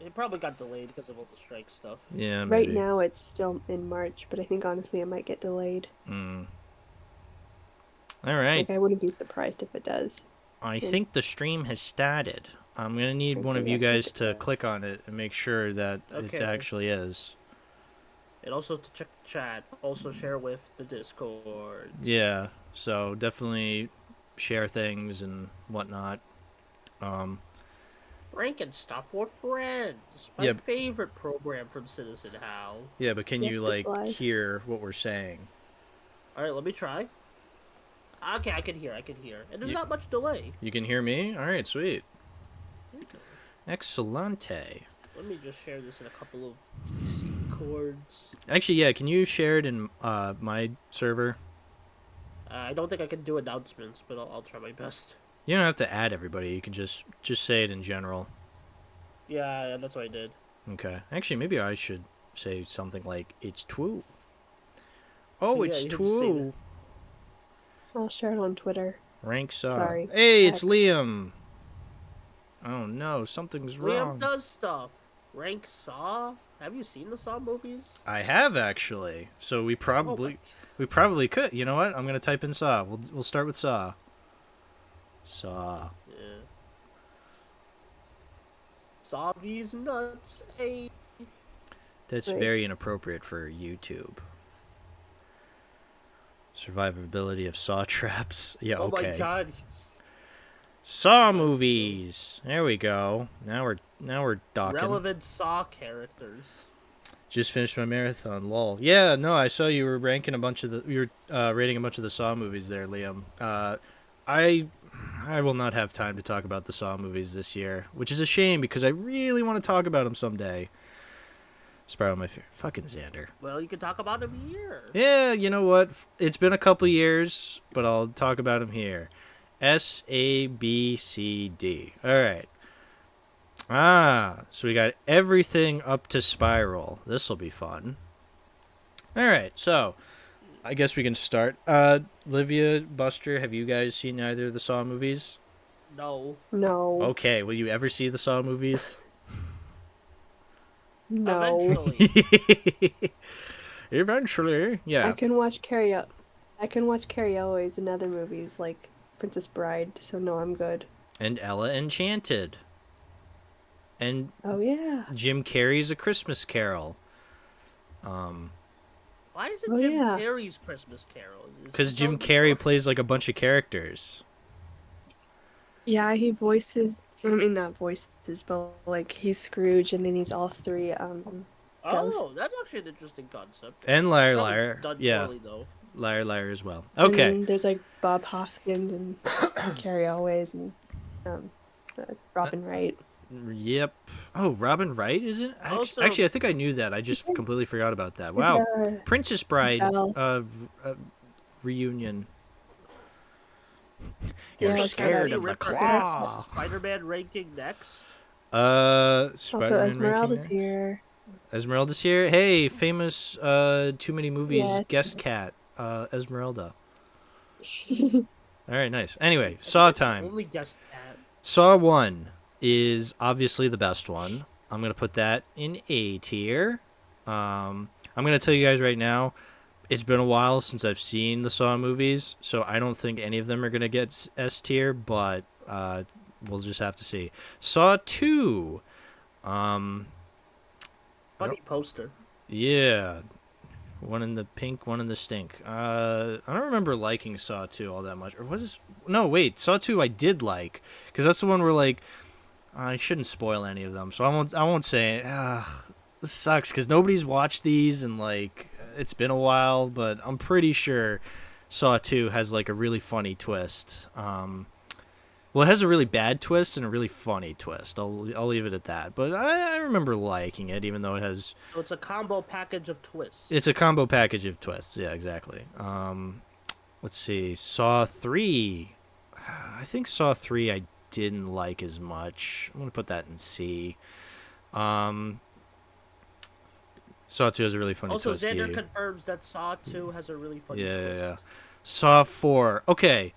It probably got delayed because of all the strike stuff. Yeah, Right maybe. now it's still in March, but I think honestly it might get delayed. Mm. All right. Like I wouldn't be surprised if it does. I And think the stream has started. I'm going to need one of frankly, you I hope guys it to does. click on it and make sure that it Okay. actually is. And also to check the chat. Also share with the Discord. Yeah, so definitely share things and whatnot. Um, Rankin stuff with friends. My yeah, favorite program from Citizen Hal. yeah, but can Yep, you it's like live. hear what we're saying? All right, let me try. Okay, I can hear. I can hear. And there's You, not much delay. you can hear me? All right, sweet. Yeah. Excellente. Let me just share this in a couple of PC chords. Actually, yeah, can you share it in my server? I don't think I can do announcements, but I'll try my best. You don't have to add everybody. You can just say it in general. Yeah, that's what I did. Okay. Actually, maybe I should say something like it's true. Oh, Yeah, it's you can just say that. true. I'll share it on Twitter. Rank Saw. Sorry. Hey, it's X. Liam. Oh no, something's Liam wrong. does stuff. Rank Saw? Have you seen the Saw movies? I have actually. So we Oh my. probably could. You know what? I'm gonna type in Saw. We'll start with Saw. Saw. Yeah. Saw these nuts. Hey. That's Right. very inappropriate for YouTube. Survivability of Saw traps. Yeah, Oh okay. my god. Saw movies. There we go. Now we're docking. Relevant Saw characters. Just finished my marathon. Lol. Yeah, no, I saw you were ranking a bunch of the. You were rating a bunch of the Saw movies there, Liam. I will not have time to talk about the Saw movies this year, which is a shame because I really want to talk about them someday. Spiral my fear. Fucking Xander. Well, you can talk about him here. Yeah, you know what? It's been a couple years, but I'll talk about him here. SABCD. All right. So we got everything up to Spiral. This will be fun. All right, so I guess we can start. Livia, Buster, have you guys seen either of the Saw movies? No. No. Okay, will you ever see the Saw movies? No. Eventually. Eventually, yeah. I can watch Carrie Elways in other movies like Princess Bride, so no, I'm good. And Ella Enchanted. And Oh yeah. Jim Carrey's A Christmas Carol. Why is it Oh, Jim yeah. Carrey's Christmas Carol? Is Because he Jim from Carrey Scott- plays like a bunch of characters. Yeah, he voices. I mean, not voices, but like he's Scrooge, and then he's all three. Ghost. Oh, that's actually an interesting concept. And Liar Probably Liar. done Yeah, poorly, though. Liar Liar as well. And Okay. then there's like Bob Hoskins and Carrie Elways and Robin Wright. Yep. Oh, Robin Wright, is it? Also- Actually, I think I knew that. I just completely forgot about that. Wow. Princess Bride Belle. reunion. Yeah, You're it's scared got of the that- claw. Spider-Man ranking next. Also, Spider-Man Esmeralda's ranking there? here. Esmeralda's here. Hey, famous Too Many Movies Yes. guest cat, Esmeralda. All right, nice. Anyway, Saw time. Only guessed at. Saw 1 is obviously the best one. I'm going to put that in A tier. I'm going to tell you guys right now, it's been a while since I've seen the Saw movies, so I don't think any of them are going to get S tier, but we'll just have to see. Saw 2. Funny poster. Yeah. One in the pink, one in the stink. I don't remember liking Saw 2 all that much. Or was this... No, wait. Saw 2 I did like. Because that's the one where, like... I shouldn't spoil any of them. So I won't say... this sucks. Because nobody's watched these and, like... It's been a while. But I'm pretty sure Saw 2 has, like, a really funny twist. Well, it has a really bad twist and a really funny twist. I'll leave it at that. But I remember liking it, even though it has... So it's a combo package of twists. It's a combo package of twists. Yeah, exactly. Let's see. Saw 3. I think Saw 3 I didn't like as much. I'm going to put that in C. Saw 2 has a really funny Also, twist. Xander confirms that Saw 2 has a really funny twist. Yeah. Saw 4. Okay.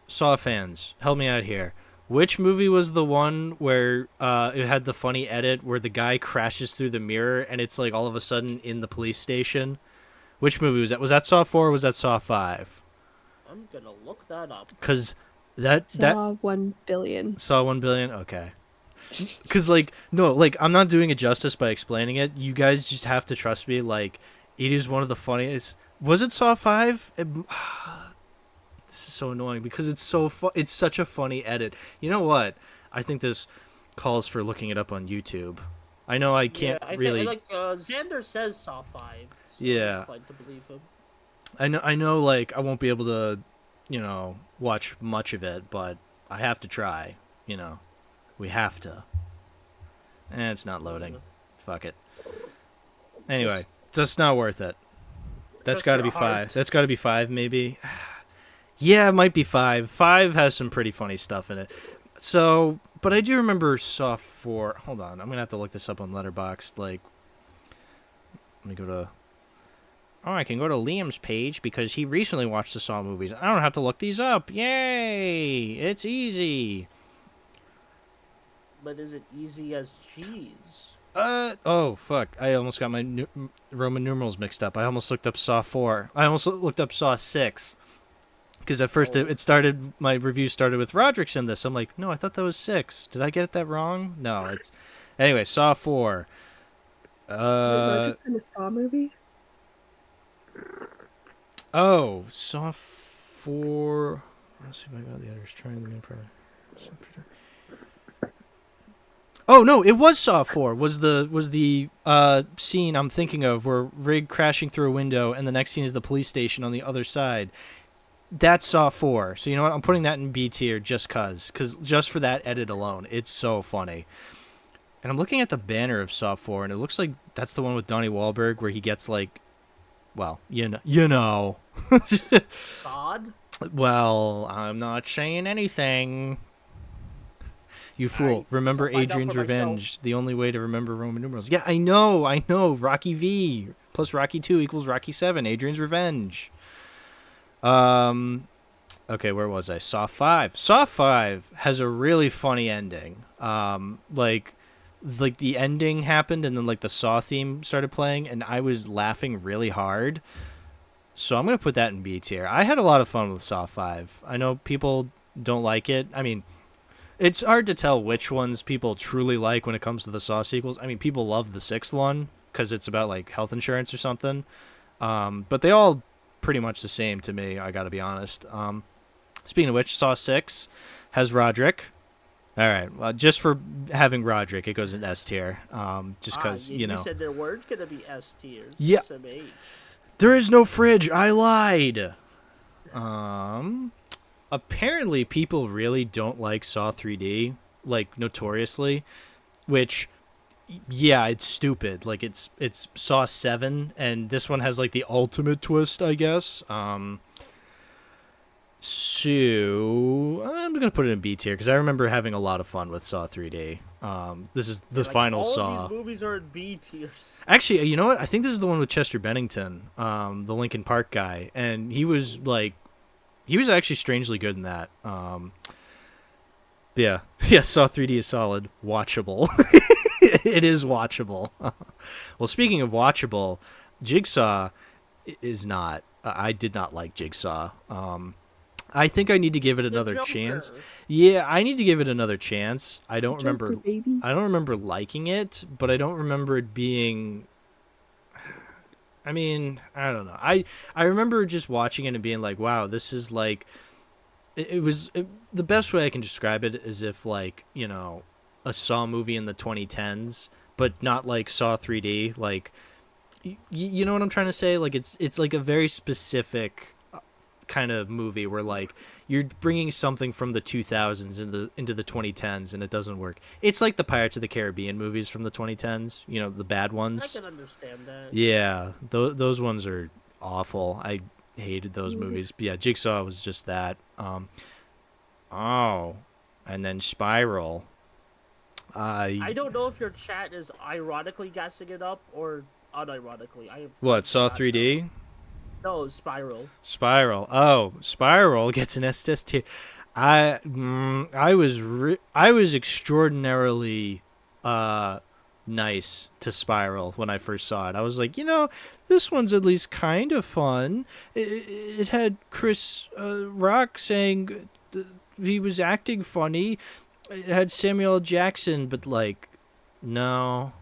Saw fans, help me out here. Which movie was the one where it had the funny edit where the guy crashes through the mirror and it's like all of a sudden in the police station? Which movie was that? Was that Saw 4 or was that Saw 5? I'm gonna look that up. Because that Saw 1 billion. Saw 1 billion? Okay. Because, like, no, like, I'm not doing it justice by explaining it. You guys just have to trust me. Like, it is one of the funniest. Was it Saw 5? This is so annoying because it's it's such a funny edit. You know what? I think this calls for looking it up on YouTube. I know I can't really. Like Xander says Saw 5. So Yeah. I'm inclined to believe him. I know, like, I won't be able to, watch much of it, but I have to try, We have to. And it's not loading. Fuck it. Anyway, it's not worth it. That's Just got to your be 5. heart. That's got to be 5, maybe. Yeah, it might be 5. 5 has some pretty funny stuff in it. So, but I do remember Saw 4. Hold on, I'm gonna have to look this up on Letterboxd. Like, let me go to. Oh, I can go to Liam's page because he recently watched the Saw movies. I don't have to look these up. Yay! It's easy. But is it easy as cheese? Oh, fuck. I almost got my Roman numerals mixed up. I almost looked up Saw 4. I almost looked up Saw 6. Because at first it started, my review started with Roderick's in this. I'm like, no, I thought that was 6. Did I get that wrong? No, it's... Anyway, Saw 4. In a Saw movie? Oh, Saw 4... Let's see if I got the others. Trying the main part. Oh no, it was Saw 4. Was the scene I'm thinking of where Rig crashing through a window and the next scene is the police station on the other side. That's Saw 4. So you know what? I'm putting that in B tier just cause just for that edit alone, it's so funny. And I'm looking at the banner of Saw 4 and it looks like that's the one with Donnie Wahlberg where he gets like, well, you know. Sod? Well, I'm not saying anything. You fool. Alright, Remember so find out Adrian's for myself. Revenge. The only way to remember Roman numerals. Yeah, I know. Rocky V plus Rocky 2 equals Rocky 7. Adrian's Revenge. Okay, where was I? Saw 5. Saw 5 has a really funny ending. Like the ending happened and then like the Saw theme started playing and I was laughing really hard. So I'm going to put that in B tier. I had a lot of fun with Saw 5. I know people don't like it. I mean, it's hard to tell which ones people truly like when it comes to the Saw sequels. I mean, people love the 6th one because it's about like health insurance or something. But they all pretty much the same to me, I gotta be honest. Speaking of which, Saw 6 has Roderick. All right, well, just for having Roderick, it goes in S tier. Just because, you said there weren't gonna be S tiers. Yeah. SMH. There is no fridge. I lied. Apparently, people really don't like Saw 3D, like notoriously, which, yeah, it's stupid. Like it's Saw 7, and this one has like the ultimate twist, I guess. So I'm gonna put it in B tier because I remember having a lot of fun with Saw 3D. This is the final all Saw. All these movies are in B tiers. Actually, you know what? I think this is the one with Chester Bennington, the Linkin Park guy, and he was actually strangely good in that. Yeah, Saw 3D is solid, watchable. It is watchable. Well, speaking of watchable, Jigsaw is not. I did not like Jigsaw. I think I need to give it another chance. Yeah, I need to give it another chance. I don't remember. Baby. I don't remember liking it, but I don't remember it being. I mean, I don't know. I remember just watching it and being like, "Wow, this is like." The best way I can describe it is if like a Saw movie in the 2010s, but not like Saw 3D. Like, you know what I'm trying to say? Like it's like a very specific kind of movie where like you're bringing something from the 2000s into the 2010s and it doesn't work. It's like the Pirates of the Caribbean movies from the 2010s, the bad ones. I can understand that. Yeah, those ones are awful. I hated those movies. But yeah, Jigsaw was just that. And then Spiral. I don't know if your chat is ironically gassing it up or unironically. What, Saw 3D? No, Spiral. Spiral. Oh, Spiral gets an S tier. I was extraordinarily nice to Spiral when I first saw it. I was like, this one's at least kind of fun. It had Chris Rock saying he was acting funny. It had Samuel L. Jackson, but like, no.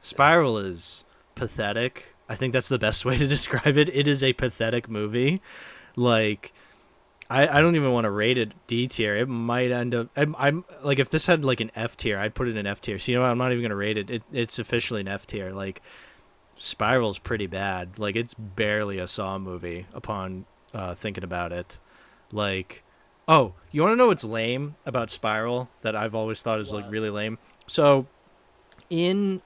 Spiral is pathetic. I think that's the best way to describe it. It is a pathetic movie. Like, I don't even want to rate it D tier. It might end up. I'm like, if this had like an F tier, I'd put it in F tier. So you know what? I'm not even gonna rate it. It's officially an F tier. Like, Spiral's pretty bad. Like, it's barely a Saw movie. Upon thinking about it, like, oh, you want to know what's lame about Spiral that I've always thought is like really lame? So in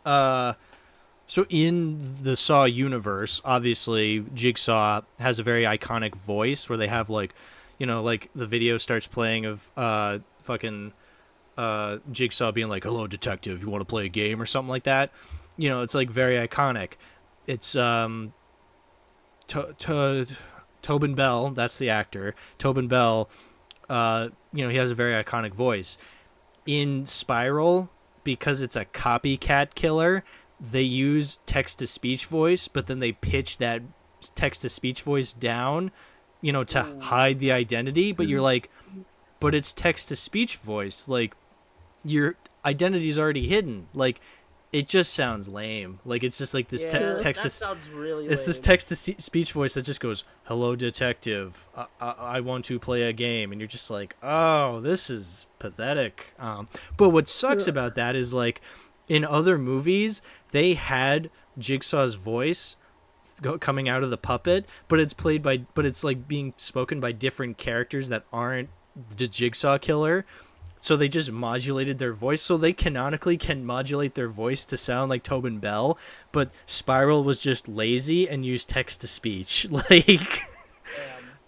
in the Saw universe, obviously Jigsaw has a very iconic voice where they have like, like the video starts playing of fucking Jigsaw being like, "Hello, detective, you want to play a game?" or something like that. It's like very iconic. It's Tobin Bell, that's the actor. Tobin Bell, he has a very iconic voice. In Spiral, because it's a copycat killer, they use text-to-speech voice, but then they pitch that text-to-speech voice down, to hide the identity. But you're like, but it's text-to-speech voice. Like, your identity's already hidden. Like, it just sounds lame. Like, it's just like this text. That sounds really It's lame. this text-to-speech voice that just goes, "Hello, detective. I want to play a game," and you're just like, "Oh, this is pathetic." But what sucks about that is like, in other movies, they had Jigsaw's voice coming out of the puppet, but it's like being spoken by different characters that aren't the Jigsaw killer. So they just modulated their voice. So they canonically can modulate their voice to sound like Tobin Bell, but Spiral was just lazy and used text-to-speech. Like,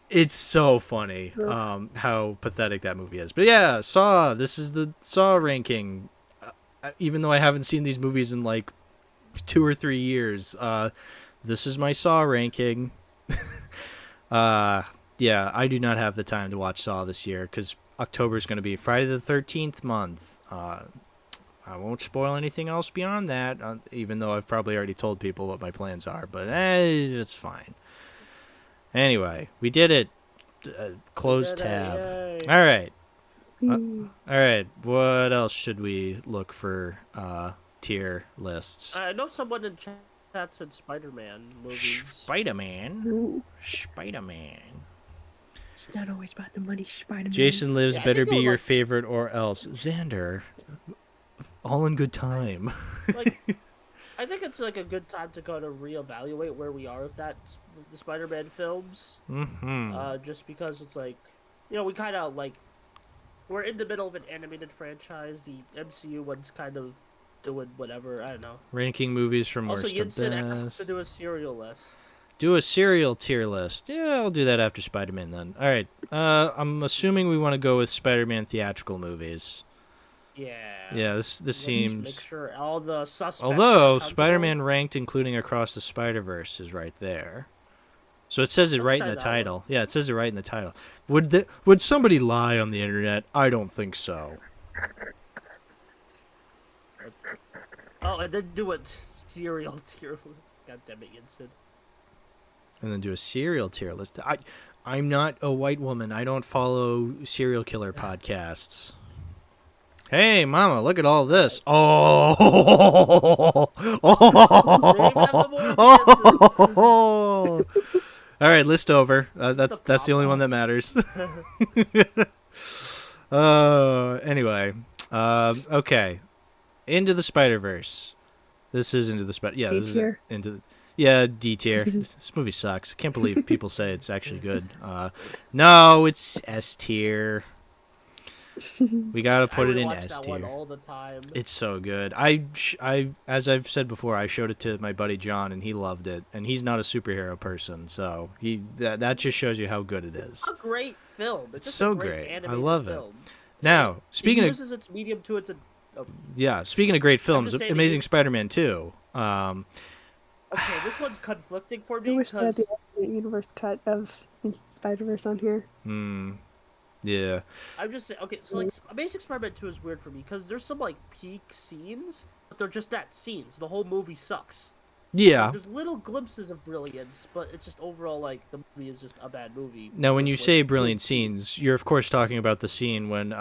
it's so funny how pathetic that movie is. But yeah, Saw. This is the Saw ranking. Even though I haven't seen these movies in like 2 or 3 years, this is my Saw ranking. Yeah, I do not have the time to watch Saw this year because October is going to be Friday the 13th month. I won't spoil anything else beyond that, even though I've probably already told people what my plans are, but it's fine. Anyway, we did it. Close tab. All right. All right. What else should we look for tier lists? I know someone in chat said Spider-Man movies. Spider-Man. It's not always about the money, Spider-Man. Jason Lives better be your favorite or else. Xander. All in good time. Like, I think it's like a good time to kind of reevaluate where we are with the Spider-Man films. Mm-hmm. Just because it's like, we kind of like, we're in the middle of an animated franchise. The MCU one's kind of doing whatever. I don't know. Ranking movies from worst to best. Also, Yinsen asked to do a serial list. Do a serial tier list. Yeah, I'll do that after Spider-Man then. All right. I'm assuming we want to go with Spider-Man theatrical movies. Yeah. Yeah, this seems. Make sure all the suspects. Although Spider-Man ranked, including Across the Spider-Verse, is right there. So it says it right in the title. Yeah, it says it right in the title. Would somebody lie on the internet? I don't think so. Oh, and then do a serial tier list. God damn it, Yinsen. And then do a serial tier list. I'm not a white woman. I don't follow serial killer podcasts. Hey, Mama, look at all this. Oh. All right, list over. That's the only one that matters. Anyway. Okay. Into the Spider-Verse. This is Into the Spider. Yeah, this is into. Yeah, D tier. This movie sucks. I can't believe people say it's actually good. No, it's S tier. We gotta put it in S tier. All the time. It's so good. I as I've said before, I showed it to my buddy John, and he loved it. And he's not a superhero person, so that just shows you how good it is. It's a great film. It's so great. I love it. Now, speaking of, it uses its medium to its. Yeah, speaking of great films, Amazing Spider-Man 2. Okay, this one's conflicting for me. I wish they had the Ultimate Universe cut of Spider-Verse on here. Yeah. I'm just saying. Okay, so like Amazing Spider-Man 2 is weird for me because there's some like peak scenes, but they're just that scenes. The whole movie sucks. Like Yeah. there's little glimpses of brilliance, but it's just overall like the movie is just a bad movie Now, when you with like say good brilliant scenes. scenes, you're of course talking about the scene when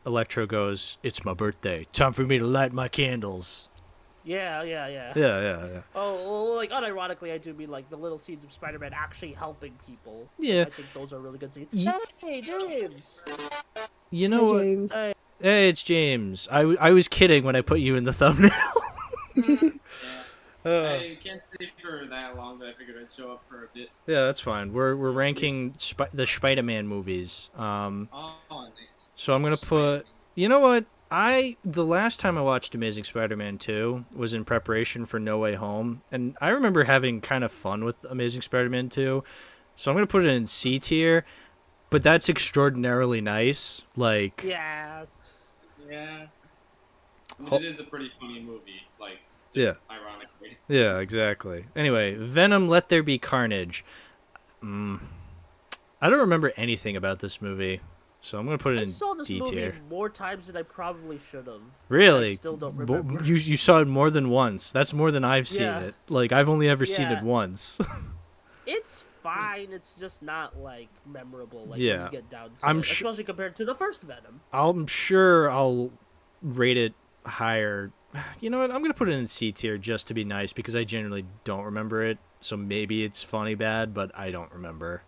Electro goes, "It's my birthday. Time for me to light my candles." Yeah, yeah, yeah. Yeah, yeah, yeah. Oh, well, like unironically, I do mean like the little scenes of Spider-Man actually helping people. Yeah. I think those are really good scenes. Y- Hey, James. you Hi, know what? James. Hey. Hey, it's James. I was kidding when I put you in the thumbnail. Yeah. Uh, I can't stay for that long, but I figured I'd show up for a bit. yeah, that's fine. We're ranking the Spider-Man movies. Oh, nice. So I'm gonna put. You know what? The last time I watched Amazing Spider-Man 2 was in preparation for No Way Home, and I remember having kind of fun with Amazing Spider-Man 2. So I'm gonna put it in C tier, but that's extraordinarily nice. Like, Yeah. Yeah. I mean, Oh. it is a pretty funny movie, like, Yeah. just ironically. yeah, exactly. Anyway, Venom: Let There Be Carnage. I don't remember anything about this movie, so I'm gonna put it I in saw this D movie tier. more times than I probably should have. Really? I still don't remember. You saw it more than once. That's more than I've seen Yeah. it. Like, I've only ever seen Yeah. it once. It's fine. It's just not like memorable. Like when Yeah. you get down to I'm it, su- especially compared to the first Venom. I'm sure I'll rate it higher. You know what? I'm gonna put it in C tier just to be nice because I genuinely don't remember it. So maybe it's funny bad, but I don't remember.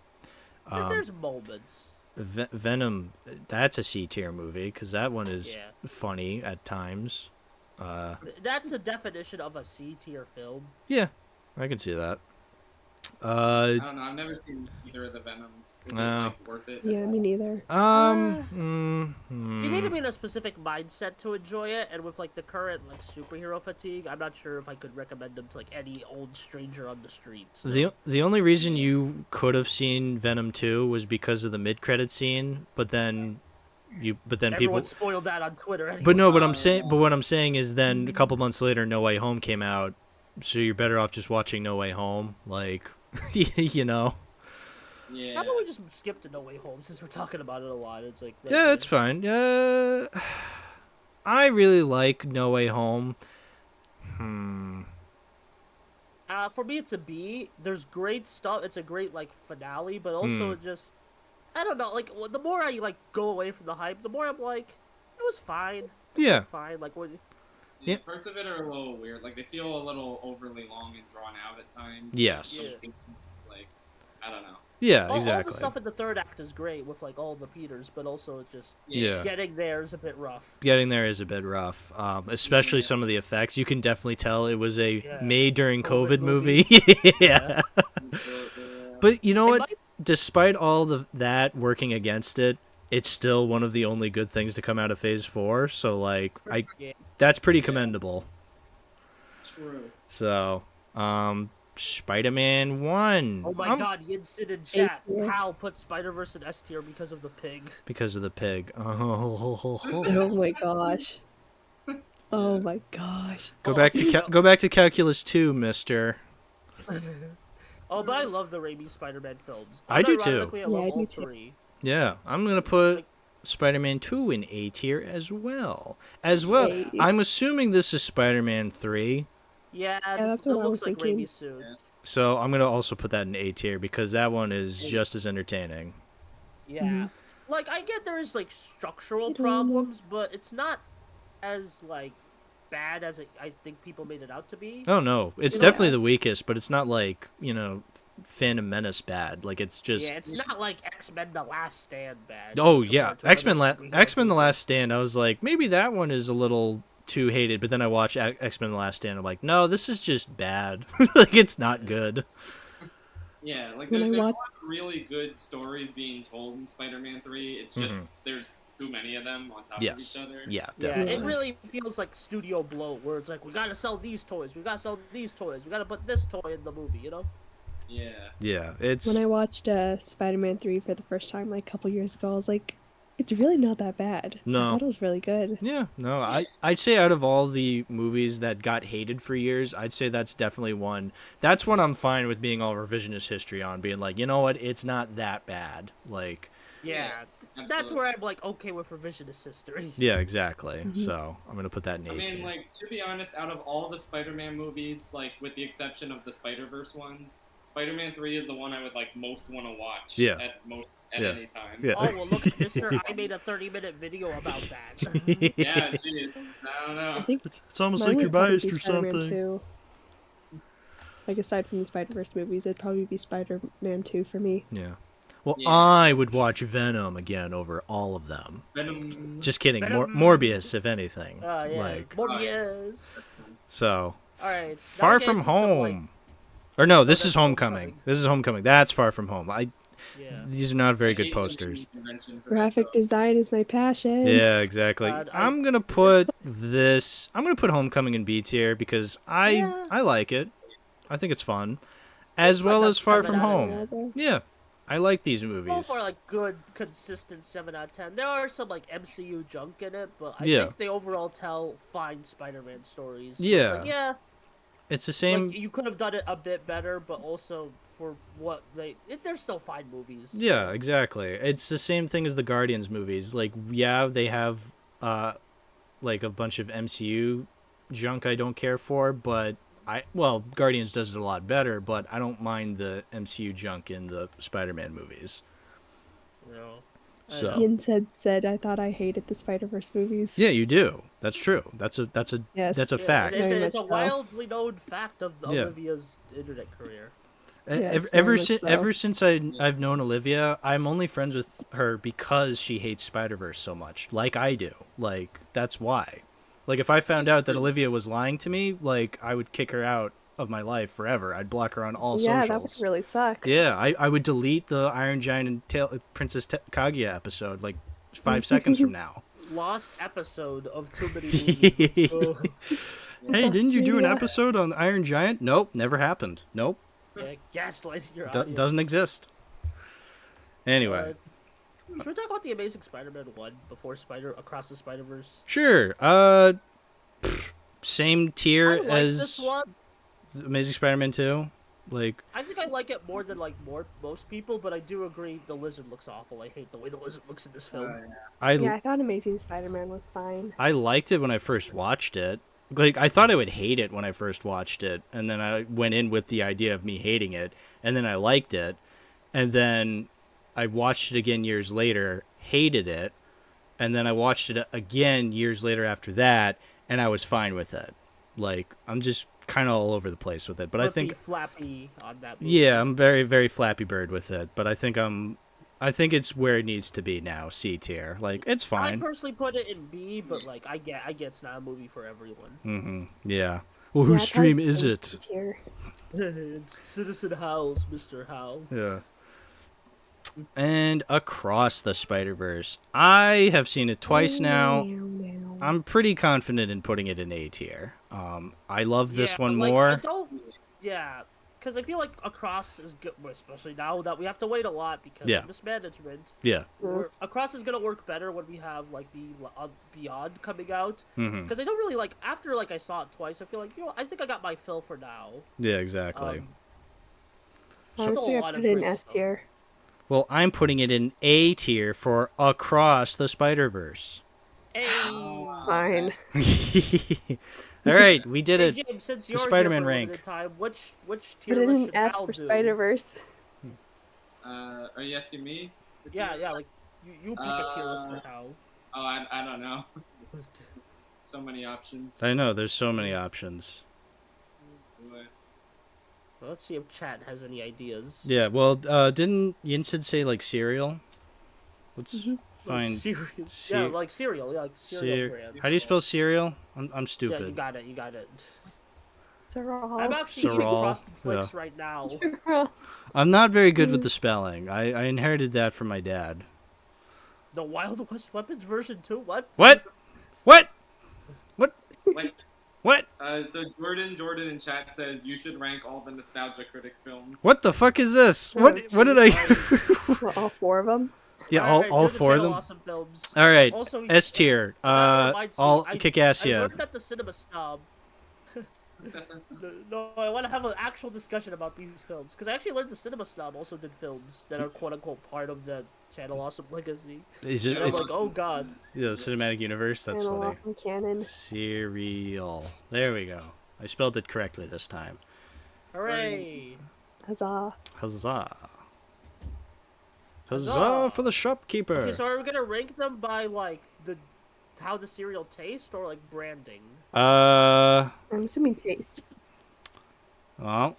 And there's moments. Venom, that's a C tier movie because that one is Yeah. funny at times. That's a definition of a C tier film. Yeah, I can see that. I don't know, I've never seen either of the Venoms. Is it, No. like, worth it? Yeah, me neither. You need to be in a specific mindset to enjoy it, and with like the current like superhero fatigue, I'm not sure if I could recommend them to like any old stranger on the streets. The only reason you could have seen Venom 2 was because of the mid credit scene, but then Everyone people spoiled that on Twitter. Anyway. But no, what I'm saying is then a couple months later No Way Home came out, so you're better off just watching No Way Home, like you know. Yeah. How about we just skip to No Way Home since we're talking about it a lot? It's like Yeah, it's fine. I really like No Way Home. For me, it's a B. There's great stuff. It's a great like finale, but also just I don't know. Like the more I like go away from the hype, the more I'm like, it was fine. Yeah. Fine. Like what? Yeah, Yeah. parts of it are a little weird. Like, they feel a little overly long and drawn out at times. Yes. Some Yeah. scenes, like, I don't know. Yeah, All exactly. the stuff in the third act is great with like all the Peters, but also it's just Yeah. getting there is a bit rough. Getting there is a bit rough, especially some of the effects. You can definitely tell it was a made during COVID COVID movie. yeah. But you know It what? might- Despite all that working against it, it's still one of the only good things to come out of Phase 4. So, like, Yeah. that's pretty commendable. True. So, Spider-Man 1. Oh my God, Yinsen in chat. you. How put Spider-Verse in S tier because of the pig? Because of the pig. Oh. Oh my gosh. Oh my gosh. Go back to Calculus 2, mister. Oh, but I love the Raimi Spider-Man films. I do too. Unironically, I Yeah, love I all do too. three. Yeah, I'm going to put Like- Spider-Man 2 in A tier as well. Hey. I'm assuming this is Spider-Man 3. Yeah, that's it what I looks was like thinking. Raimi suit. Yeah. So I'm going to also put that in A tier because that one is just as entertaining. Yeah. Mhm. Like, I get there is, like, structural I don't know. problems, but it's not as, like, bad as I think people made it out to be. Oh, no. It's You know- definitely the weakest, but it's not like, Phantom Menace bad. Like, it's just... Yeah, it's not like X-Men The Last Stand bad. Oh, yeah. compared to X-Men other superhero X-Men The films. Last Stand, I was like, maybe that one is a little too hated, but then I watched X-Men The Last Stand, I'm like, no, this is just bad. Like, it's not good. Yeah, like, When I there's a watch- lot of really good stories being told in Spider-Man 3. It's just, there's too many of them on top of Yes. each other. Yeah, Yeah, definitely. it really feels like studio bloat, where it's like, we gotta sell these toys, we gotta sell these toys, we gotta put this toy in the movie, you know? Yeah. Yeah, it's... When I watched Spider-Man 3 for the first time like a couple years ago, I was like, it's really not that bad. No. I thought it was really good. Yeah, no, I'd say out of all the movies that got hated for years, I'd say that's definitely one. That's one I'm fine with being all revisionist history on, being like, you know what, it's not that bad. Like, Yeah, that's absolutely. where I'm like okay with revisionist history. Yeah, exactly. Mhm. So I'm gonna put that in I A mean, tier. like, to be honest, out of all the Spider-Man movies, like, with the exception of the Spider-Verse ones, Spider-Man 3 is the one I would, like, most want to watch Yeah. at Yeah. any time. Yeah. Oh well, look at Mister. I made a 30-minute video about that. Yeah, jeez. I don't I know. think It's almost mine like you're would probably biased be or Spider-Man something. 2. Like, aside from the Spider-Verse movies, it'd probably be Spider-Man 2 for me. Yeah. Well, Yeah. I would watch Venom again over all of them. Venom. Just kidding. Venom. Morbius, if anything. Yeah, Like, Morbius. so. All right, now Far we're getting From to some, Home. like, Or no, this that's is Homecoming. This is Homecoming. That's Far From Home. yeah. These are not very I good hate the posters. naming convention for that, Graphic though. design is my passion. Yeah, exactly. I- I'm gonna put this. I'm gonna put Homecoming in B tier because Yeah. I like it. I think it's fun, as It's well like a as Far 7 From out of Home. 10. Yeah, I like these Both movies. are like good, consistent 7 out of 10. There are some like MCU junk in it, but I Yeah. think they overall tell fine Spider-Man stories. Yeah. It's like, yeah, It's the same. like you could have done it a bit better, but also for what they're still fine movies. Yeah, exactly. It's the same thing as the Guardians movies. Like, yeah, they have like a bunch of MCU junk I don't care for, but Guardians does it a lot better, but I don't mind the MCU junk in the Spider-Man movies. You know? So Ian said I thought I hated the Spider-Verse movies. yeah, you do. That's true. That's a Yes. that's a Yeah, fact. It's, Very it's a much so. wildly known fact of Yeah. Olivia's internet career. Yes, ever very much since so. ever since I've known Olivia, I'm only friends with her because she hates Spider-Verse so much, like I do. Like, that's why. Like, if I found out that Olivia was lying to me, like, I would kick her out of my life forever. I'd block her on all Yeah, that socials. would really suck. Yeah, I would delete the Iron Giant and Princess Kaguya episode like 5 seconds from now. Lost episode of too many movies. Let's go. Hey, didn't you do an Yeah. episode on Iron Giant? Nope, never happened. Nope, Yeah, gaslighting your D- audience. doesn't exist. Anyway, Should we talk about the Amazing Spider-Man 1 before Across the Spider-Verse? sure. Same tier I like as this one. Amazing Spider-Man 2. Like, I think I like it more than most people, but I do agree the lizard looks awful. I hate the way the lizard looks in this film. Yeah, I thought Amazing Spider-Man was fine. I liked it when I first watched it. Like, I thought I would hate it when I first watched it, and then I went in with the idea of me hating it, and then I liked it, and then I watched it again years later, hated it, and then I watched it again years later after that, and I was fine with it. Like, I'm just kind of all over the place with it, but I think flappy on that movie. yeah, I'm very very Flappy Bird with it, but I think it's where it needs to be now, C tier. Like, it's I fine. personally put it in B, but like I get it's not a movie for everyone. Mm-hmm. Yeah. Well, Yeah, whose I'd stream probably is put it? Tier. It's Citizen Howl's Mr. Howl. Yeah. And Across the Spider-Verse. I have seen it twice now. I'm pretty confident in putting it in A tier. I love this Yeah, one but, like, more. I don't. Yeah, because I feel like Across is good, especially now that we have to wait a lot because Yeah. of mismanagement. Yeah. Across is gonna work better when we have like the Beyond coming out. Mm-hmm. Because I don't really like after like I saw it twice. I feel like I think I got my fill for now. Yeah, exactly. Still Honestly, a I lot put of it in great S stuff. tier. Well, I'm putting it in A tier for Across the Spider-Verse. Hey, Fine. All right, we did hey it. Jim, since The you're Spider-Man here for a rank. limited time, which Put tier it list in should S Hal for do? Spider-Verse. Are you asking me? Yeah, like you pick a tier list for Hal. Oh, I don't know. So many options. I know, there's so many options. Well, let's see if chat has any ideas. Yeah, well, didn't Yinsid say, like, cereal? Let's Like find... cereal. Ce- Yeah, like cereal. Yeah, like cereal brand. How do you spell cereal? I'm Yeah, stupid. you got it. You got it. Sorrel. I'm actually eating Sorrel, Frosted Flakes yeah. right now. I'm not very good with the spelling. I inherited that from my dad. The Wild West Weapons version 2? What? What? What? What? Wait, What? so Jordan in chat says you should rank all the Nostalgia Critic films. What the fuck is this? What did I... Well, all 4 of them. yeah, Alright, all do the 4 of channel them? Awesome films. All right, Also, S tier. that reminds me, All I kick ass, I yeah. learned at the Cinema Snob. No, I want to have an actual discussion about these films because I actually learned the Cinema Snob also did films that are quote unquote part of the Channel Awesome legacy, Is it? and I'm It's like, oh god. the cinematic universe. That's And a funny. awesome canon. Serial. There we go. I spelled it correctly this time. Hooray! Huzzah. Huzzah! Huzzah! Huzzah for the shopkeeper! Okay, so are we gonna rank them by like how the cereal tastes or like branding? I'm assuming taste. Well,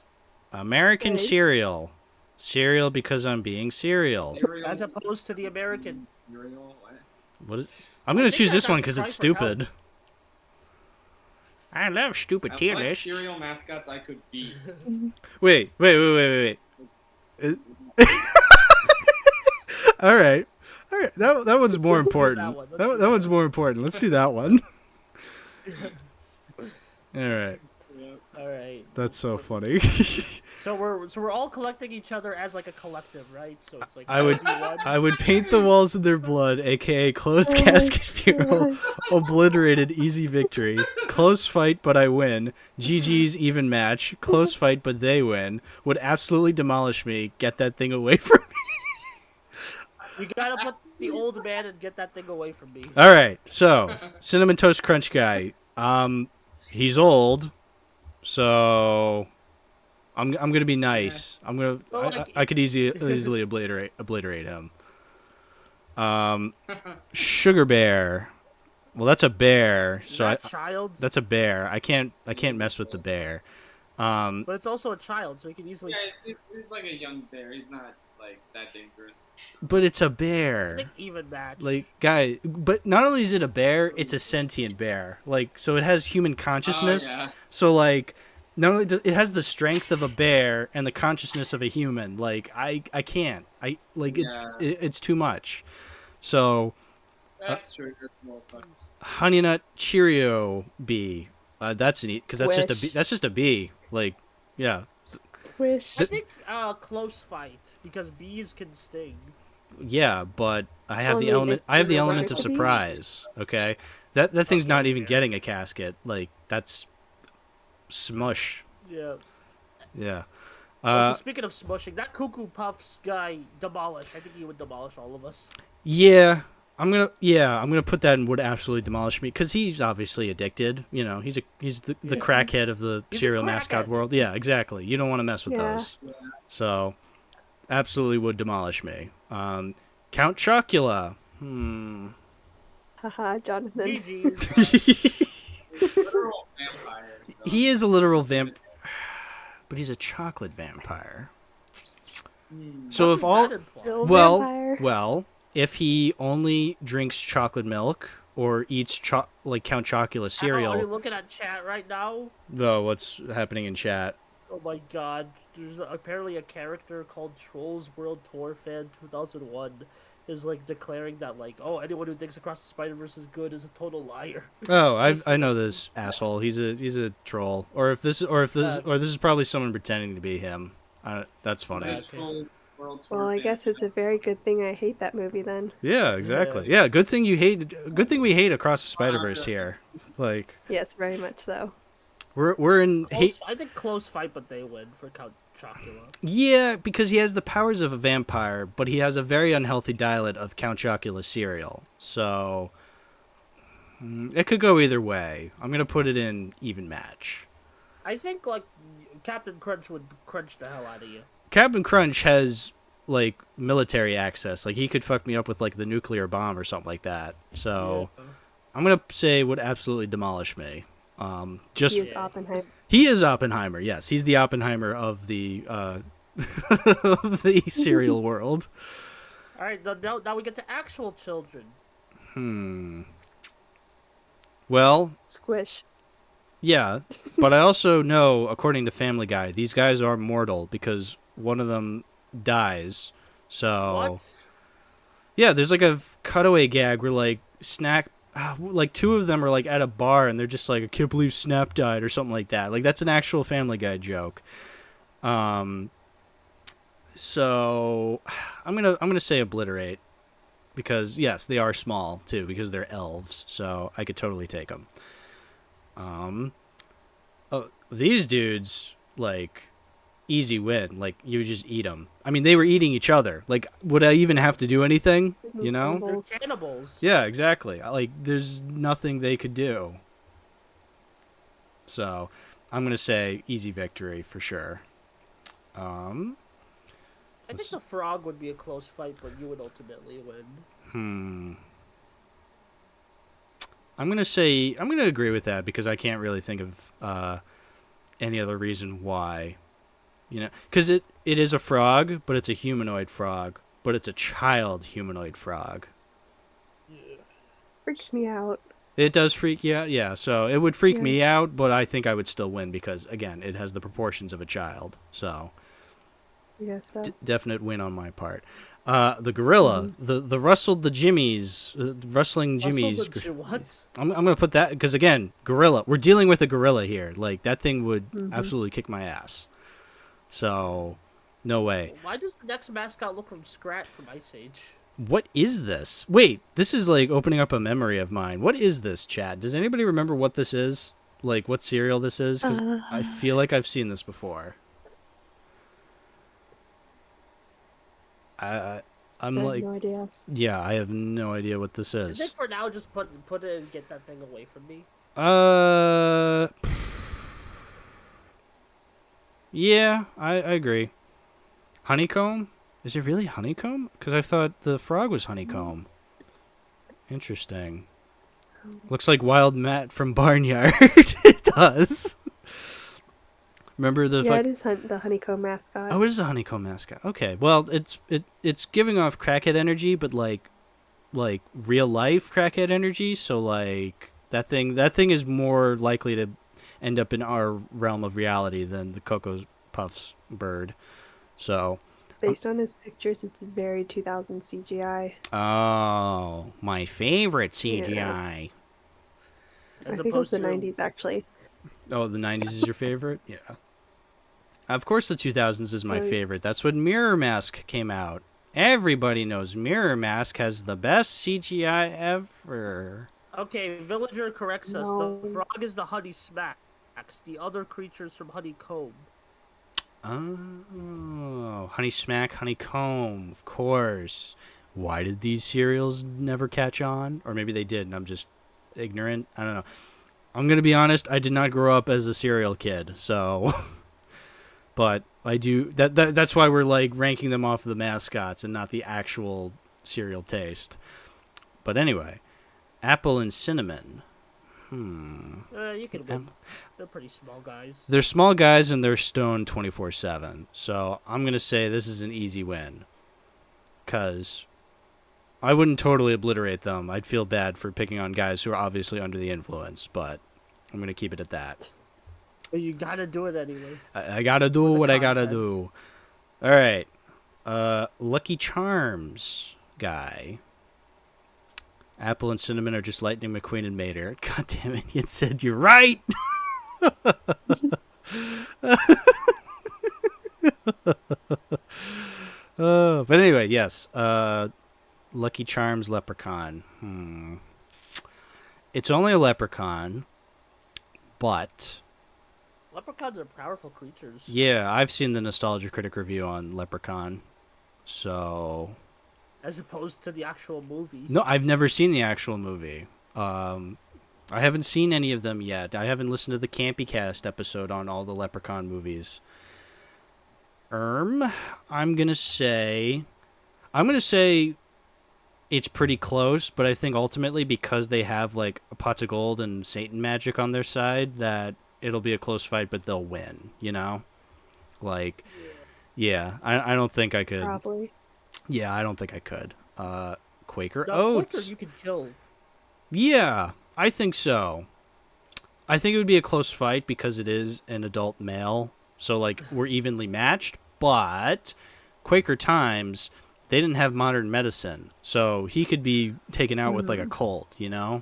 American Okay. cereal. Cereal because I'm being cereal. As opposed to the American. Cereal, what? What is? I'm gonna think choose this that's one a because it's cry for help. stupid. I love stupid I tier like list. cereal mascots I could beat. Wait. All right. That one's more Let's do that important. one. Let's That do one's that more important. Let's do that one. All right. All right. That's so funny. So we're all collecting each other as like a collective, right? So it's like I would 1v1. I would paint the walls in their blood, aka closed Oh my casket funeral, gosh. obliterated, easy victory, close fight but I win, GG's even match, close fight but they win, would absolutely demolish me, get that thing away from me. You gotta put the old man and get that thing away from me. All right, so Cinnamon Toast Crunch guy, he's old, so I'm gonna be nice. Well, like- I could easily obliterate him. Sugar Bear. Well, that's a bear. So That child, that's a bear. I can't mess with the bear. but it's also a child, so you can easily. Yeah, he's like a young bear. He's not like that dangerous. But it's a I bear. think even match. Like, guy, but not only is it a bear, it's a sentient bear. Like, so it has human consciousness. Oh, yeah. So like, not only does it has the strength of a bear and the consciousness of a human. Like, I can't. I like Yeah. it's too much. So That's true. That's more fun. Honey Nut Cheerio bee. That's neat because that's just a Wish. bee. That's just a bee. Like, yeah, Wish. I think close fight because bees can sting. yeah. But I have Well, the I mean, element. if I have the you're element of allergic to bees. surprise. Okay, that thing's not Okay, even yeah. getting a casket. Like, that's smush. Yeah. Yeah. Also, speaking of smushing, that Cuckoo Puffs guy demolished. I think he would demolish all of us. Yeah, I'm gonna put that in would absolutely demolish me because he's obviously addicted. You know, he's the Yeah. crackhead of the He's a cereal mascot crackhead. world. Yeah, exactly. You don't want to mess with Yeah. those. So, absolutely would demolish me. Count Chocula. Haha, Jonathan. GG's. Literal vampires. though. He is a literal vamp, but he's a chocolate vampire. So What if does all that imply? Little well, vampire. well, if he only drinks chocolate milk or eats like Count Chocula Are you cereal, looking at chat right now? oh, what's happening in chat? Oh my god, there's apparently a character called Trolls World Tour Fan 2001 is like declaring that like, oh, anyone who thinks Across the Spider-Verse is good is a total liar. Oh, I know this asshole. He's a troll. Or this is probably someone pretending to be him. That's funny. Yeah. Trolls World Tour Well, I fan. guess it's a very good thing I hate that movie then. Yeah, exactly. Yeah, good thing we hate Across the Spider-Verse here. Like Yes, very much so. we're in hate. I think close fight, but they win for Count Chocula. Yeah, because he has the powers of a vampire, but he has a very unhealthy diet of Count Chocula cereal. So it could go either way. I'm gonna put it in even match. I think like Captain Crunch would crunch the hell out of you. Captain Crunch has like military access. Like he could fuck me up with like the nuclear bomb or something like that. So Yeah. I'm gonna say would absolutely demolish me. Just He is Yeah. Oppenheimer. he is Oppenheimer. Yes, he's the Oppenheimer of the of the cereal world. All right, now we get to actual children. Well, Squish. yeah, but I also know, according to Family Guy, these guys are mortal because one of them dies. So What? yeah, there's like a cutaway gag where like like two of them are like at a bar and they're just like, I can't believe Snap died or something like that. Like that's an actual Family Guy joke. So I'm gonna say obliterate because yes, they are small too because they're elves. So I could totally take them. These dudes, like, easy win. Like, you just eat them. I mean, they were eating each other. Like, would I even have to do anything? You know? They're cannibals. Yeah, exactly. Like, there's nothing they could do. So, I'm going to say easy victory for sure. I think the frog would be a close fight, but you would ultimately win. I'm going to agree with that because I can't really think of any other reason why. You know, because it is a frog, but it's a humanoid frog, but it's a child humanoid frog. Freaks me out. It does freak you out, yeah. So it would freak me out, but I think I would still win because, again, it has the proportions of a child. So, Yes, so. Definite win on my part. The gorilla, the rustled the jimmies, rustling jimmies. What? I'm gonna put that because again, gorilla. We're dealing with a gorilla here. Like that thing would absolutely kick my ass. So, no way. Why does the next mascot look from Scrat from Ice Age? What is this? Wait, this is like opening up a memory of mine. What is this, Chad? Does anybody remember what this is? Like what cereal this is? Because I feel like I've seen this before. I'm like, no idea. Yeah, I have no idea what this I is. think for now, just put it and get that thing away from me. Yeah, I agree. Honeycomb? Is it really honeycomb? Because I thought the frog was honeycomb. Interesting. Looks like Wild Matt from Barnyard. It does. Remember the? Yeah, it is the honeycomb mascot. Oh, it is a honeycomb mascot. Okay, well, it's giving off crackhead energy, but like real life crackhead energy. So like that thing is more likely to end up in our realm of reality than the Cocoa Puffs bird. So. Based on his pictures, it's very 2000 CGI. Oh, my favorite CGI. I think it was the 90s, actually. Oh, the 90s is your favorite? Yeah. Of course the 2000s is my favorite. That's when Mirror Mask came out. Everybody knows Mirror Mask has the best CGI ever. Okay, Villager corrects us. The frog is the Honey Smacks. The other creatures from Honeycomb. Oh, Honey Smack, Honeycomb, of course. Why did these cereals never catch on? Or maybe they did and I'm just ignorant. I don't know. I'm going to be honest, I did not grow up as a cereal kid, so... But I do... That's why we're, like, ranking them off of the mascots and not the actual cereal taste. But anyway, apple and cinnamon. You can win. They're pretty small guys. They're small guys and they're stoned 24/7. So I'm going to say this is an easy win. Because I wouldn't totally obliterate them. I'd feel bad for picking on guys who are obviously under the influence. But I'm going to keep it at that. But you got to do it anyway. I got to do what I got to do. All right. Lucky Charms guy. Apple and Cinnamon are just Lightning McQueen and Mater. God damn it, it said you're right! But anyway, yes. Lucky Charms Leprechaun. It's only a leprechaun, but... Leprechauns are powerful creatures. Yeah, I've seen the Nostalgia Critic review on Leprechaun, so... As opposed to the actual movie. No, I've never seen the actual movie. I haven't seen any of them yet. I haven't listened to the Campy Cast episode on all the Leprechaun movies. I'm gonna say it's pretty close, but I think ultimately because they have like a pot of gold and Satan magic on their side, that it'll be a close fight, but they'll win. You know, like, yeah, I don't think I could. Probably. Yeah, I don't think I could. Quaker No, Oats. Quaker you could kill. Yeah, I think so. I think it would be a close fight because it is an adult male. So, like, we're evenly matched. But Quaker Times, they didn't have modern medicine. So he could be taken out with, like, a cold, you know?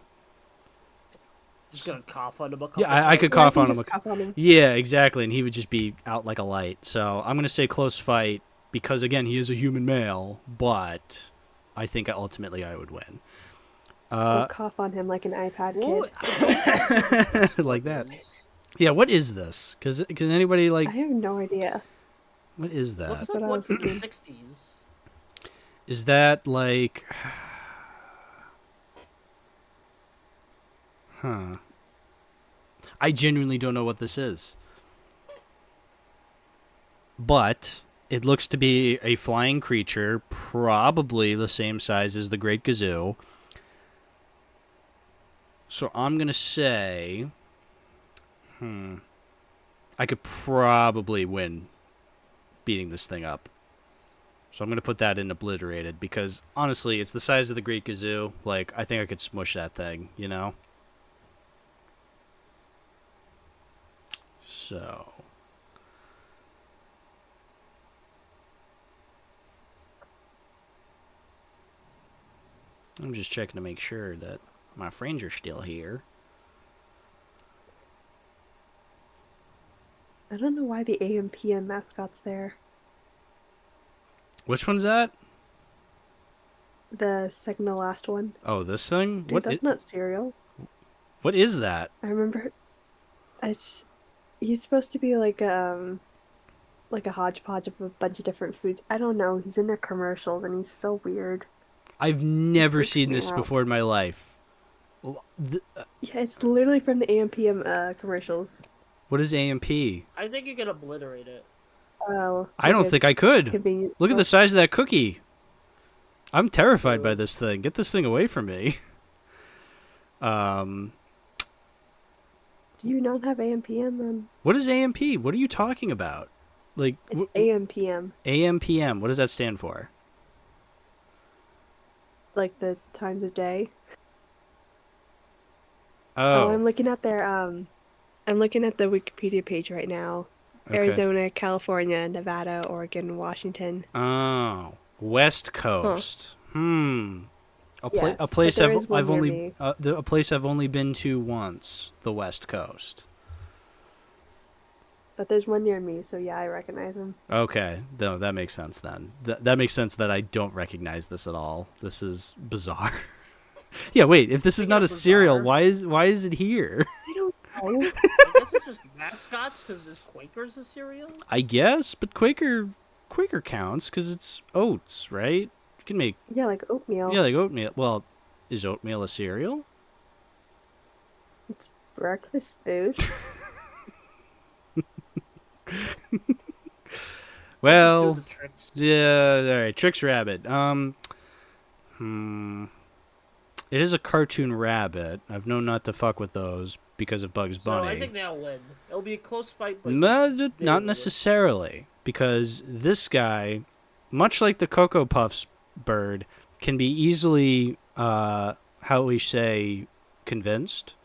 Just gonna cough on him a couple Yeah, I could cough on him. Cough on him. Yeah, exactly. And he would just be out like a light. So I'm going to say close fight. Because, again, he is a human male, but I think ultimately I would win. We'll cough on him like an iPad kid. Like that. Yeah, what is this? Because can anybody like? I have no idea. What is that? Looks That's like what I one was from the thinking. 60s. Is that like? Huh. I genuinely don't know what this is. But it looks to be a flying creature, probably the same size as the Great Gazoo. So I'm going to say, I could probably win beating this thing up. So I'm going to put that in obliterated because, honestly, it's the size of the Great Gazoo. Like, I think I could smush that thing, you know? So... I'm just checking to make sure that my friends are still here. I don't know why the AM PM mascot's there. Which one's that? The second to last one. Oh, this thing? Dude, that's not cereal. What is that? I remember. He's supposed to be like a hodgepodge of a bunch of different foods. I don't know. He's in their commercials and he's so weird. I've never Freaks seen me this out. before in my life. Yeah, it's literally from the AM PM commercials. What is AMP? I think you can obliterate it. Oh. I don't think I could. Convenient. Look at the size of that cookie. I'm terrified by True. this thing. Get this thing away from me. Do you not have AM PM then? What is AMP? What are you talking about? Like It's AM PM. AMPM. What does that stand for? Like the times of day. Oh, I'm looking at their I'm looking at the Wikipedia page right now. okay. Arizona, California, Nevada, Oregon, Washington. Oh, West Coast. A Yes, but place there is one I've near only me. a place I've only been to once. The West Coast. But there's one near me, so yeah, I recognize him. Okay, no, that makes sense then. That makes sense that I don't recognize this at all. This is bizarre. Yeah, wait. If this is Speaking not of a cereal, bizarre- why is it here? I don't know. I guess it's just mascots because is Quakers a cereal? I guess, but Quaker counts because it's oats, right? You can make Yeah, like oatmeal. like oatmeal. Well, is oatmeal a cereal? It's breakfast food. Well, Just do the tricks. yeah. All right, Trix Rabbit. It is a cartoon rabbit. I've known not to fuck with those because of Bugs So Bunny. I think they'll win. It'll be a close fight, but Not they will. necessarily, because this guy, much like the Cocoa Puffs bird, can be easily, how we say, convinced.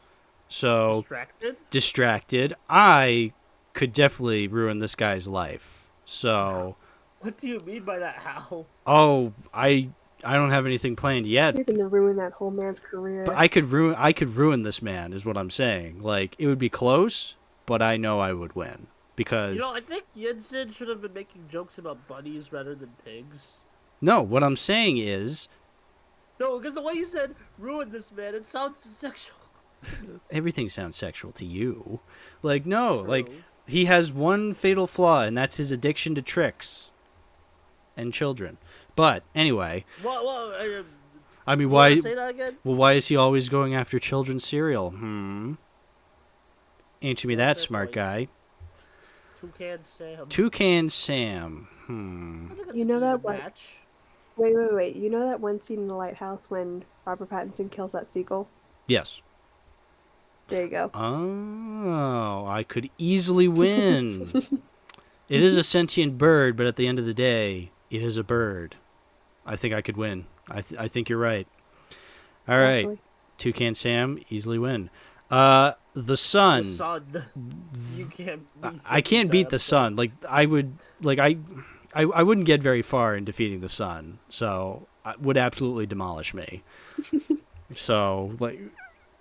So distracted. I could definitely ruin this guy's life. So, What do you mean by that, Hal? oh, I don't have anything planned yet. You're gonna ruin that whole man's career. But I could ruin this man, is what I'm saying. Like, it would be close, but I know I would win because You know, I think Yinsen should have been making jokes about bunnies rather than pigs. no, what I'm saying is No, because the way you said ruin this man, it sounds sexual. everything sounds sexual to you. Like, no, like True. he has one fatal flaw, and that's his addiction to tricks and children. But anyway, What? I mean, You why? wanna say that again? Well, why is he always going after children's cereal? Answer me that, Fair smart point. guy. Toucan Sam. Toucan Sam. I think it's You know an that even what- match. Wait. You know that one scene in the lighthouse when Robert Pattinson kills that seagull? Yes. There you go. Oh, I could easily win. It is a sentient bird, but at the end of the day, it is a bird. I think I could win. I think you're right. All right, Exactly. Toucan Sam, easily win. The sun. The sun. You can't. I can't beat the sun. Like I would. Like I wouldn't get very far in defeating the sun. So it would absolutely demolish me. So like.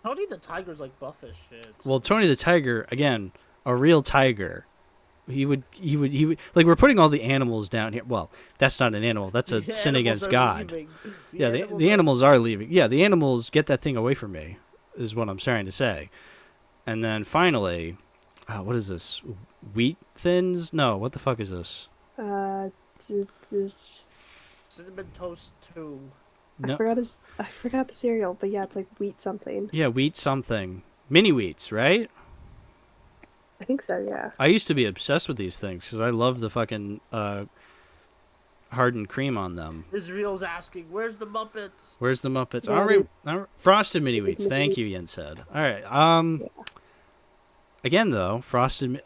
Tony the Tiger's like buff as shit. Well, Tony the Tiger, again, a real tiger. He would like we're putting all the animals down here. Well, that's not an animal. That's a The sin animals against are God. leaving. Yeah, the animals are leaving. Yeah, the animals get that thing away from me, is what I'm trying to say. And then finally, What is this? Wheat thins? No, what the fuck is this? D- d- Cinnamon Toast 2. No. I forgot the cereal, but yeah, it's like wheat something. Yeah, wheat something. Mini wheats, right? I think so, yeah. I used to be obsessed with these things because I love the fucking hardened cream on them. Israel's asking, "Where's the Muppets?" Where's the Muppets? Yeah, All right, frosted mini these wheats. mini Thank you, Yen said. All right. Yeah. Again though,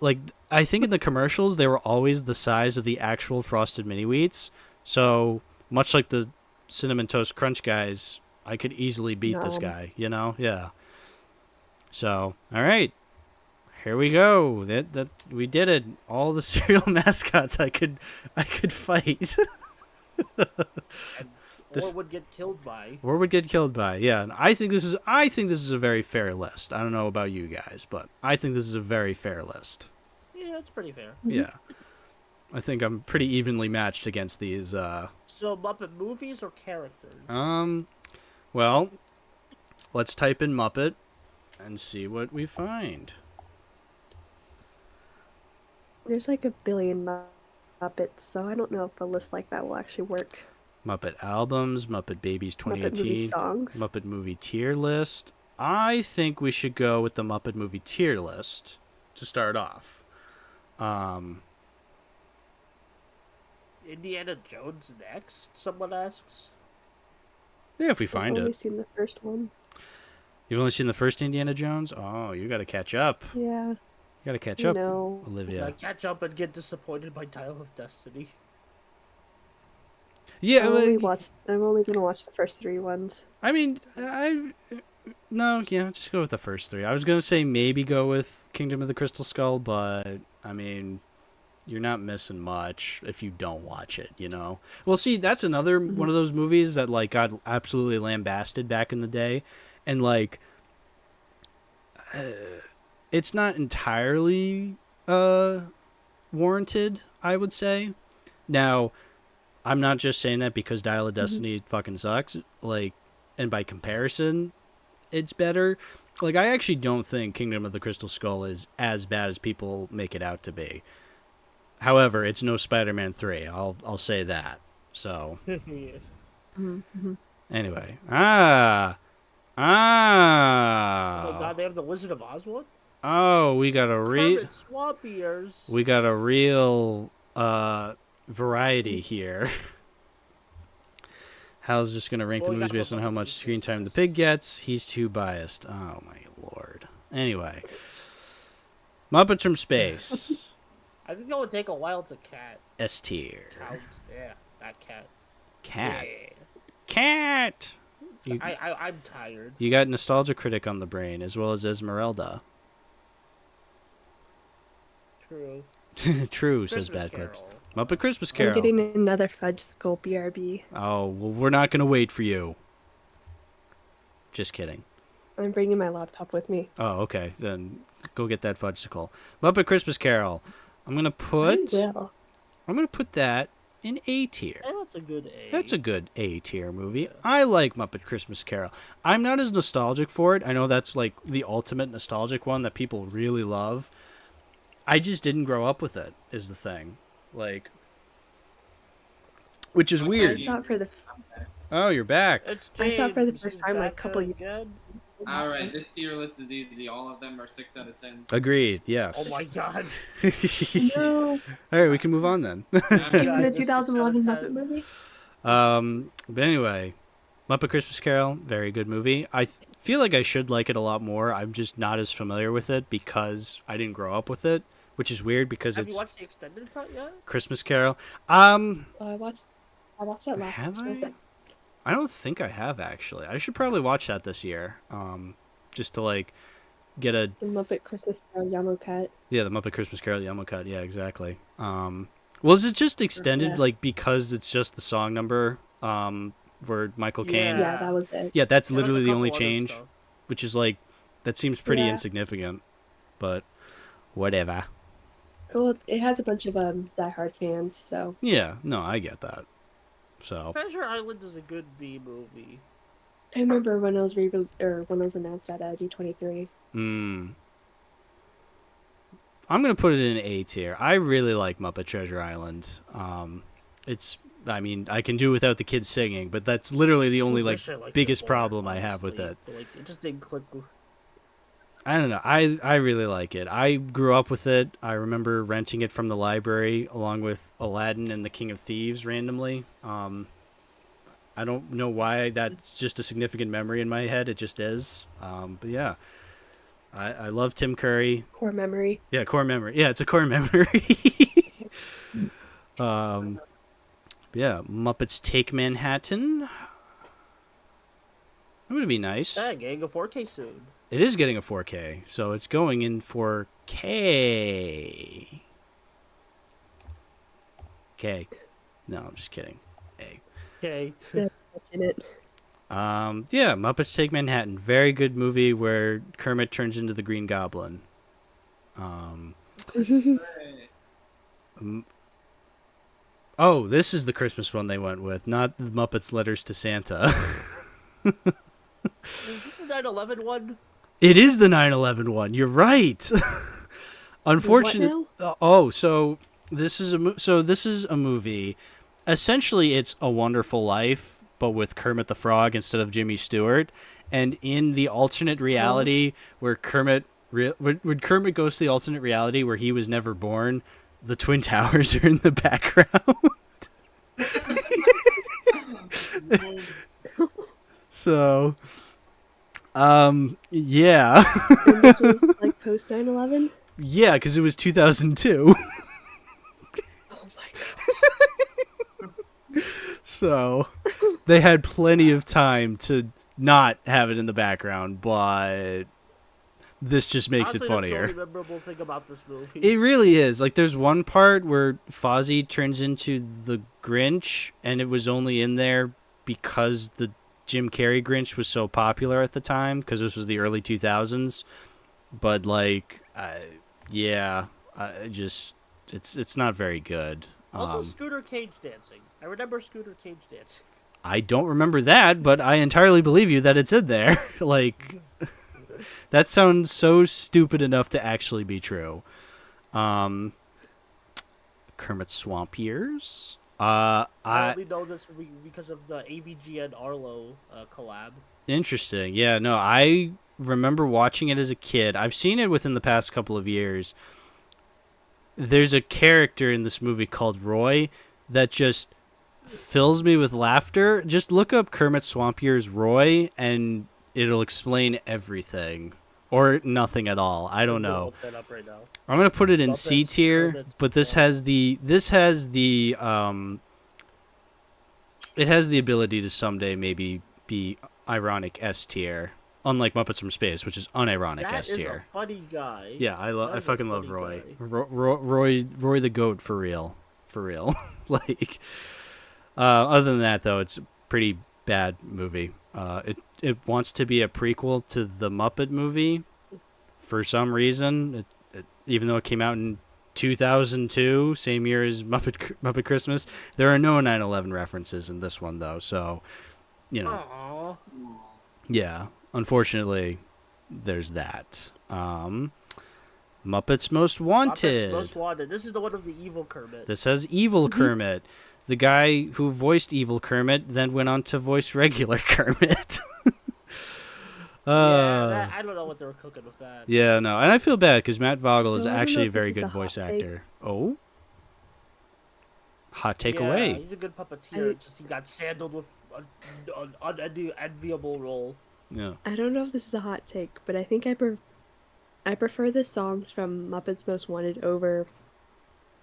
like I think in the commercials they were always the size of the actual frosted mini wheats. So much like the cinnamon toast crunch guys, I could easily beat this guy. You know? Yeah. So all right. Here we go. That we did it. All the cereal mascots I could fight. Or would get killed by. Or would get killed by. Yeah, and I think this is a very fair list. I don't know about you guys, but I think this is a very fair list. Yeah, it's pretty fair. Yeah. I think I'm pretty evenly matched against these So Muppet movies or characters? Well, let's type in Muppet and see what we find. There's like a billion Muppets, so I don't know if a list like that will actually work. Muppet albums, Muppet Babies 2018, Muppet movie songs. Muppet movie tier list. I think we should go with the Muppet movie tier list to start off. Indiana Jones next? Someone asks. Yeah, if we find I've only it. seen the first one. You've only seen the first Indiana Jones? Oh, you got to catch up. Yeah. You got to catch You up, know. Olivia. I catch up and get disappointed by Dial of Destiny. Yeah, I'm only gonna watch the first 3 ones. I mean, just go with the first 3. I was gonna say maybe go with Kingdom of the Crystal Skull, but I mean, you're not missing much if you don't watch it, you know. Well, see, that's another one of those movies that like got absolutely lambasted back in the day, and like, it's not entirely warranted, I would say. Now, I'm not just saying that because Dial of Destiny fucking sucks. Like, and by comparison, it's better. Like, I actually don't think Kingdom of the Crystal Skull is as bad as people make it out to be. However, it's no Spider-Man 3. I'll say that. So, anyway. Oh my god, they have the Wizard of Oz one? Oh, we got a Kermit Swamp Ears. We got a real variety here. Hal's just gonna rank the movies based on how much screen time the pig gets. He's too biased. Oh my lord. Anyway, Muppets from Space. I think that would take a while to S tier. count. Yeah, that cat. Cat. Yeah. Cat. I'm tired. You got Nostalgia Critic on the brain as well as Esmeralda. True. True, says Christmas Bad Clips. Carol. Muppet Christmas I'm Carol. getting another Fudgesicle BRB. Oh, well, we're not gonna wait for you. Just kidding. I'm bringing my laptop with me. Oh, okay. Then go get that fudgesicle. Muppet Christmas Carol. I'm gonna put that in A tier. Yeah, that's a good A. That's a good A tier movie. I like Muppet Christmas Carol. I'm not as nostalgic for it. I know that's like the ultimate nostalgic one that people really love. I just didn't grow up with it, is the thing. Like, which is weird. I saw it for the Oh, you're back. I saw it for the first time like a couple years ago. Alright, this tier list is easy. All of them are 6 out of 10. Agreed, yes. Oh my god. No. Alright, we can move on then. Even the 2011 Muppet movie? But anyway, Muppet Christmas Carol, very good movie. I feel like I should like it a lot more. I'm just not as familiar with it because I didn't grow up with it, which is weird because Have it's you watched the extended cut yet? Christmas Carol. I watched that last Have Christmas. I don't think I have actually. I should probably watch that this year. Just to like get a The Muppet Christmas Carol Yamo cut. yeah, the Muppet Christmas Carol Yamo cut. Yeah, exactly. Well, is it just extended Yeah. like because it's just the song number for Michael Caine? Yeah, that was it. Yeah, that's They had a literally the couple only other change, stuff. which is like that seems pretty Yeah. insignificant, but whatever. Well, it has a bunch of diehard fans, so Yeah, no, I get that. So Treasure Island is a good B movie. I remember when it was when it was announced at D23. I'm gonna put it in A tier. I really like Muppet Treasure Island. I mean, I can do without the kids singing, but that's literally the only I like wish I liked it biggest more, problem I have with honestly. it. But, like, it just didn't click. I don't know. I really like it. I grew up with it. I remember renting it from the library along with Aladdin and the King of Thieves randomly. I don't know why that's just a significant memory in my head. It just is. But yeah, I love Tim Curry. Core memory. Yeah, core memory. Yeah, it's a core memory. um, yeah, Muppets Take Manhattan. That would be nice. Yeah, getting a 4K soon. It is getting a 4K, so it's going in 4K. K. No, I'm just kidding. A. Okay. That's in it. Yeah, Muppets Take Manhattan. Very good movie where Kermit turns into the Green Goblin. Oh, this is the Christmas one they went with, not the Muppets Letters to Santa. Is this the 9/11 one? It is the 9/11 one. You're right. Unfortunately, so this is a movie. Essentially, it's A Wonderful Life, but with Kermit the Frog instead of Jimmy Stewart. And in the alternate reality where when Kermit goes to the alternate reality where he was never born, the Twin Towers are in the background. So, yeah. And this was like post 9/11. Yeah, because it was 2002. Oh my god. So, they had plenty of time to not have it in the background, but this just makes Honestly, it funnier. That's the only memorable thing about this movie. It really is. Like, there's one part where Fozzie turns into the Grinch, and it was only in there because the Jim Carrey Grinch was so popular at the time, because this was the early 2000s. But, like, it's not very good. Also, Scooter Cage dancing. I remember Scooter Cage dancing. I don't remember that, but I entirely believe you that it's in there. Like, that sounds so stupid enough to actually be true. Kermit Swamp Years. I only know this because of the AVG and Arlo collab. Interesting. Yeah, no, I remember watching it as a kid. I've seen it within the past couple of years. There's a character in this movie called Roy that just fills me with laughter. Just look up Kermit Swamp Years Roy and it'll explain everything. Or nothing at all. I don't know. Look that up right now. I'm gonna put it in Muppets, C tier, Kermit, but it has the ability to someday maybe be ironic S tier, unlike Muppets from Space, which is unironic S That is I a funny guy. Yeah, I That is a fucking love funny Roy. guy. Roy the goat for real. Like, other than that though, it's a pretty bad movie. It wants to be a prequel to the Muppet movie for some reason. Even though it came out in 2002, same year as Muppet Christmas, there are no 9/11 references in this one though. So, you know, Aww. yeah. Unfortunately, there's that. Muppets Most Wanted. Muppets Most Wanted. This is the one of the evil Kermit. This has Evil Kermit. The guy who voiced Evil Kermit then went on to voice regular Kermit. I don't know what they were cooking with that. Yeah, no, and I feel bad because Matt Vogel So is I don't actually know a if very this is good a hot voice take. actor. Oh, hot Yeah, takeaway. he's a good puppeteer. Just he got sandaled with an unenviable role. Yeah. I don't know if this is a hot take, but I think I prefer the songs from Muppets Most Wanted over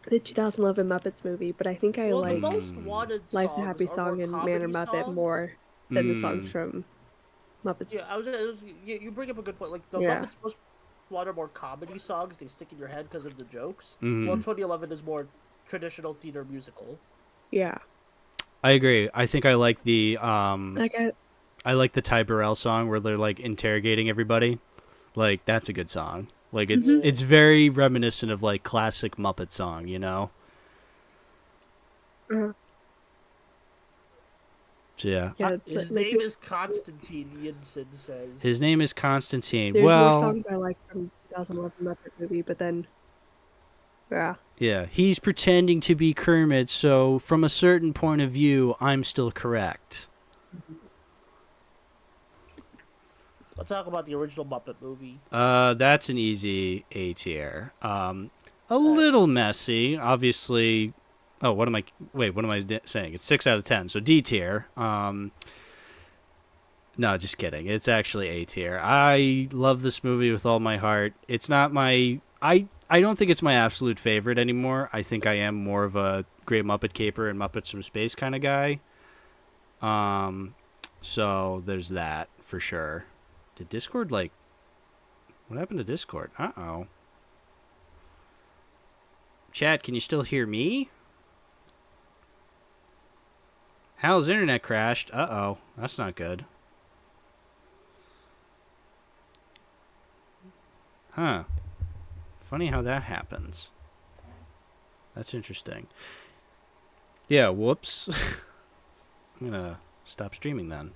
the 2011 Muppets movie, but I think I Well, like the Most Wanted Life's a songs Happy are Song more and comedy Man or Muppet songs. more than the songs from Muppets. Yeah, you bring up a good point. Like the Yeah. Muppets Most Wanted are more comedy songs. They stick in your head because of the jokes. Mhm. Well, 2011 is more traditional theater musical. Yeah. I agree. I think I like the Like I like the Ty Burrell song where they're like interrogating everybody. Like, that's a good song. Like, it's very reminiscent of like classic Muppet song, you know. So yeah. His like, name is Constantine. Yinsen says. His name is Constantine. there's well, more songs I like from 2011 Muppet movie, but then Yeah. Yeah, he's pretending to be Kermit, so from a certain point of view, I'm still correct. Let's talk about the original Muppet movie. That's an easy A tier. A little messy, obviously. Oh, what am I? Wait, what am I saying? It's 6 out of 10, so D tier. No, just kidding. It's actually A tier. I love this movie with all my heart. It's not my. I don't think it's my absolute favorite anymore. I think I am more of a Great Muppet Caper and Muppets from Space kind of guy. So there's that for sure. Did Discord what happened to Discord? Uh-oh. Chat, can you still hear me? Hal's internet crashed. Uh-oh. That's not good. Huh. Funny how that happens. That's interesting. Yeah, whoops. I'm gonna stop streaming then.